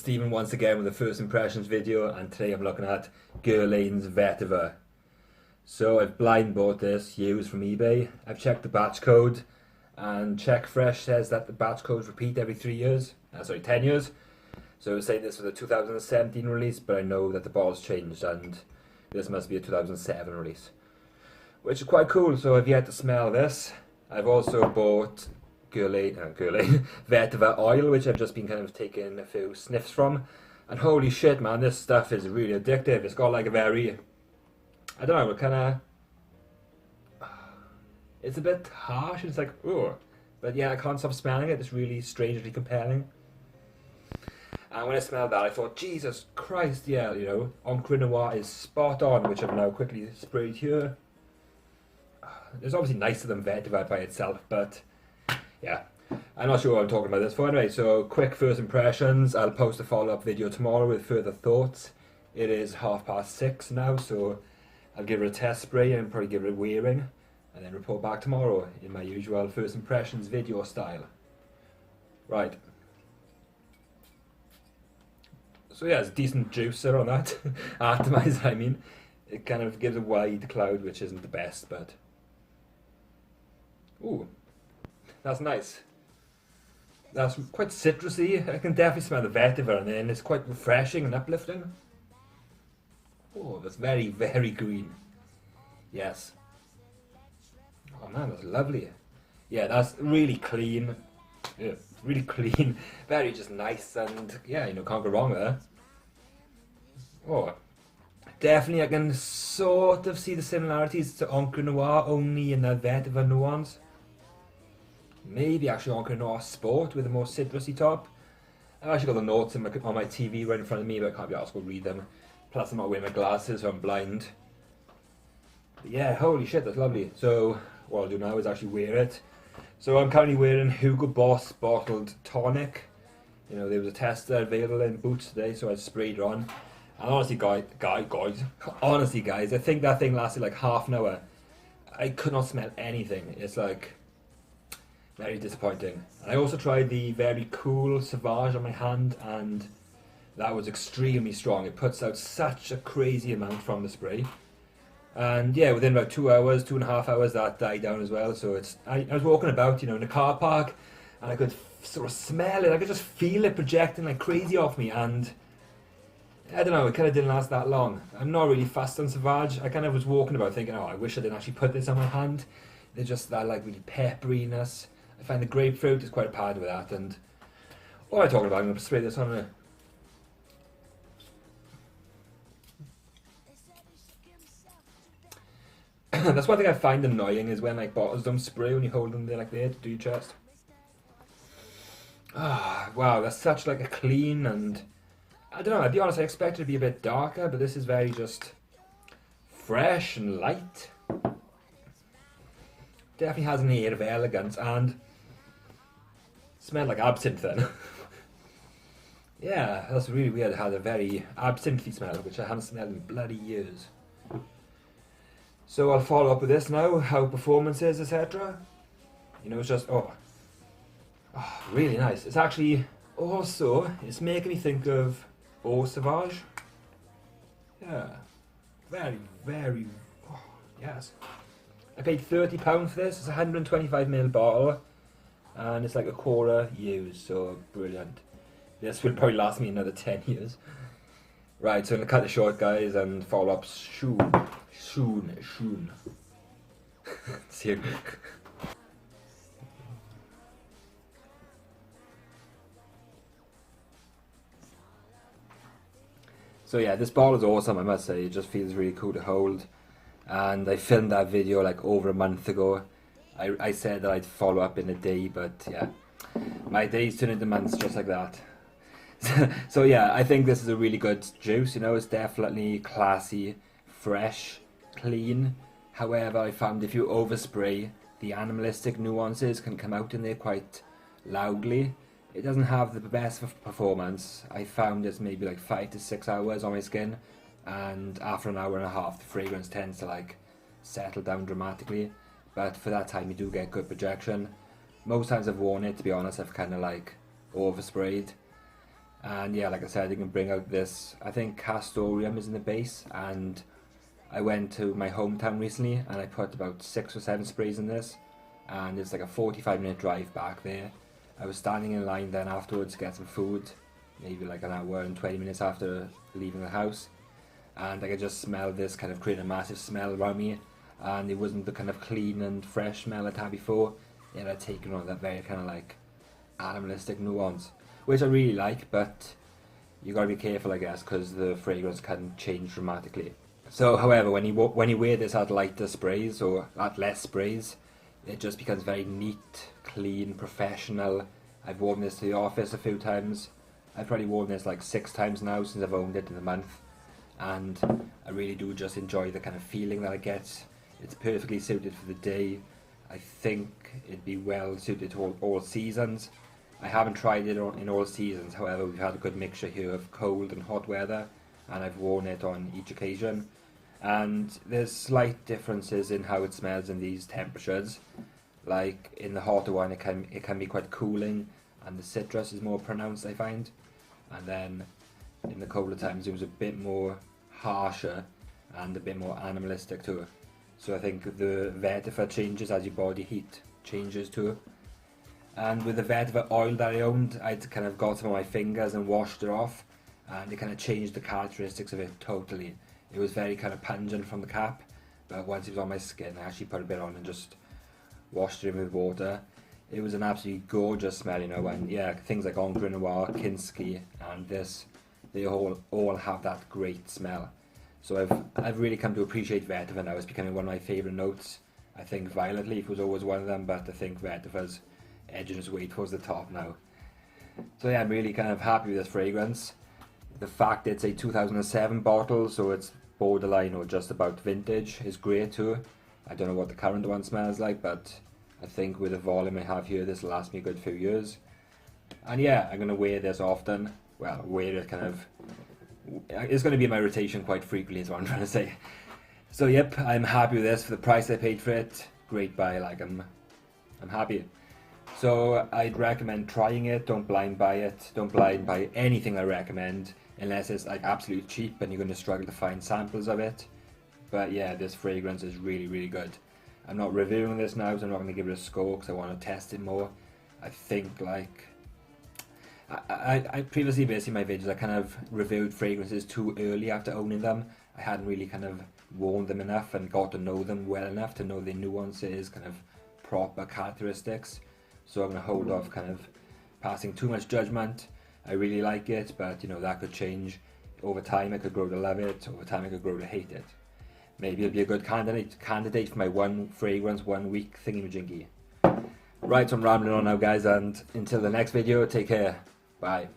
Stephen once again with the first impressions video, and today I'm looking at Guerlain's Vetiver. So I've blind bought this used from eBay. I've checked the batch code, and Check Fresh says that the batch codes repeat every 3 years. 10 years. So I was saying this was a 2017 release, but I know that the bottle's changed and this must be a 2007 release, which is quite cool. So I've yet to smell this. I've also bought Guerlain Vetiver oil, which I've just been kind of taking a few sniffs from, and holy shit, man, this stuff is really addictive. It's got like a very, I don't know, it kind of, it's a bit harsh. It's like, oh, but yeah, I can't stop smelling it. It's really strangely compelling. And when I smelled that, I thought, Jesus Christ, yeah, you know, Encre Noir is spot on, which I've now quickly sprayed here. It's obviously nicer than Vetiver by itself, but yeah, I'm not sure what I'm talking about this for anyway. So quick first impressions. I'll post a follow-up video tomorrow with further thoughts. It is 6:30 now, so I'll give it a test spray and probably give it a wearing, and then report back tomorrow in my usual first impressions video style. Right. So yeah, it's decent juicer on that. Atomizer, I mean. It kind of gives a wide cloud, which isn't the best, but ooh, that's nice. That's quite citrusy. I can definitely smell the vetiver, and then it's quite refreshing and uplifting. Oh, that's very, very green. Yes. Oh man, that's lovely. Yeah, that's really clean. Yeah, really clean. Very just nice, and yeah, you know, can't go wrong there. Oh, definitely I can sort of see the similarities to Encre Noir, only in that vetiver nuance. Maybe actually Encre Noir Sport with a more citrusy top. I've actually got the notes on my TV right in front of me, but I can't be asked to read them. Plus I'm not wearing my glasses, so I'm blind. But yeah, holy shit, that's lovely. So what I'll do now is actually wear it. So I'm currently wearing Hugo Boss bottled tonic. You know, there was a tester available in Boots today, so I sprayed it on. And honestly, honestly guys, I think that thing lasted like half an hour. I could not smell anything. It's like very disappointing. And I also tried the very cool Sauvage on my hand, and that was extremely strong. It puts out such a crazy amount from the spray. And yeah, within about 2 hours, 2.5 hours, that died down as well. So it's, I was walking about, you know, in a car park, and I could sort of smell it. I could just feel it projecting like crazy off me, and I don't know, it kind of didn't last that long. I'm not really fast on Sauvage. I kind of was walking about thinking, oh, I wish I didn't actually put this on my hand. There's just that like really pepperiness. I find the grapefruit is quite a part of that, and what am I talking about? I'm going to spray this on a... That's one thing I find annoying, is when like bottles don't spray when you hold them there like there to do your chest. Ah, wow, that's such like a clean, and I don't know, I'll be honest, I expected it to be a bit darker, but this is very just fresh and light. Definitely has an air of elegance, and smelled like absinthe then. Yeah, that's really weird. It had a very absinthe smell, which I haven't smelled in bloody years. So I'll follow up with this now, how performance is, etc. You know, it's just, oh, really nice. It's actually also, it's making me think of Eau Sauvage. Yeah, very, very, oh, yes. I paid £30 for this. It's a 125ml bottle, and it's like a quarter used, so brilliant. This will probably last me another 10 years. Right, so I'm going to cut it short, guys, and follow up soon. See you. So yeah, this bottle is awesome, I must say. It just feels really cool to hold. And I filmed that video like over a month ago. I said that I'd follow up in a day, but yeah, my days turn into months just like that. So yeah, I think this is a really good juice. You know, it's definitely classy, fresh, clean. However, I found if you overspray, the animalistic nuances can come out in there quite loudly. It doesn't have the best of performance. I found it's maybe like 5 to 6 hours on my skin, and after an hour and a half the fragrance tends to like settle down dramatically, but for that time you do get good projection. Most times I've worn it, to be honest, I've kind of like oversprayed, And yeah, like I said, you can bring out this, I think Castoreum is in the base, and I went to my hometown recently and I put about 6 or 7 sprays in this, and it's like a 45-minute drive back there. I was standing in line then afterwards to get some food, maybe like an hour and 20 minutes after leaving the house, and I could just smell this kind of create a massive smell around me, and it wasn't the kind of clean and fresh smell I'd had before. It had taken on that very kind of like animalistic nuance, which I really like, but you gotta be careful, I guess, because the fragrance can change dramatically. So, however, when you wear this at lighter sprays or at less sprays, it just becomes very neat, clean, professional. I've worn this to the office a few times. I've probably worn this like 6 times now since I've owned it in a month, and I really do just enjoy the kind of feeling that it gets. It's perfectly suited for the day. I think it'd be well suited to all seasons. I haven't tried it in all seasons, however we've had a good mixture here of cold and hot weather, and I've worn it on each occasion. And there's slight differences in how it smells in these temperatures. Like in the hotter one it can be quite cooling, and the citrus is more pronounced, I find. And then in the colder times it was a bit more harsher and a bit more animalistic too. So I think the vetiver changes as your body heat changes too. And with the vetiver oil that I owned, I'd kind of got some on my fingers and washed it off, and it kind of changed the characteristics of it totally. It was very kind of pungent from the cap, but once it was on my skin, I actually put a bit on and just washed it in with water. It was an absolutely gorgeous smell, you know, and yeah, things like Encre Noir, Kinski, and this, they all have that great smell. So I've really come to appreciate vetiver now. It's becoming one of my favourite notes. I think Violet Leaf was always one of them, but I think vetiver's edging its way towards the top now. So yeah, I'm really kind of happy with this fragrance. The fact it's a 2007 bottle, so it's borderline or just about vintage, is great too. I don't know what the current one smells like, but I think with the volume I have here, this will last me a good few years. And yeah, I'm going to wear this often. Well, wear it kind of, it's going to be in my rotation quite frequently is what I'm trying to say. So yep, I'm happy with this for the price I paid for it. Great buy, like I'm happy. So I'd recommend trying it. Don't blind buy it. Don't blind buy anything I recommend unless it's like absolutely cheap and you're going to struggle to find samples of it. But yeah, this fragrance is really, really good. I'm not reviewing this now, so I'm not going to give it a score because I want to test it more. I think like I previously, basically in my videos, I kind of reviewed fragrances too early after owning them. I hadn't really kind of worn them enough and got to know them well enough to know the nuances, kind of proper characteristics. So I'm going to hold off kind of passing too much judgment. I really like it, but you know, that could change. Over time I could grow to love it, over time I could grow to hate it. Maybe it'll be a good candidate for my one fragrance, 1 week thingy-majingy. Right, so I'm rambling on now guys, and until the next video, take care. Bye.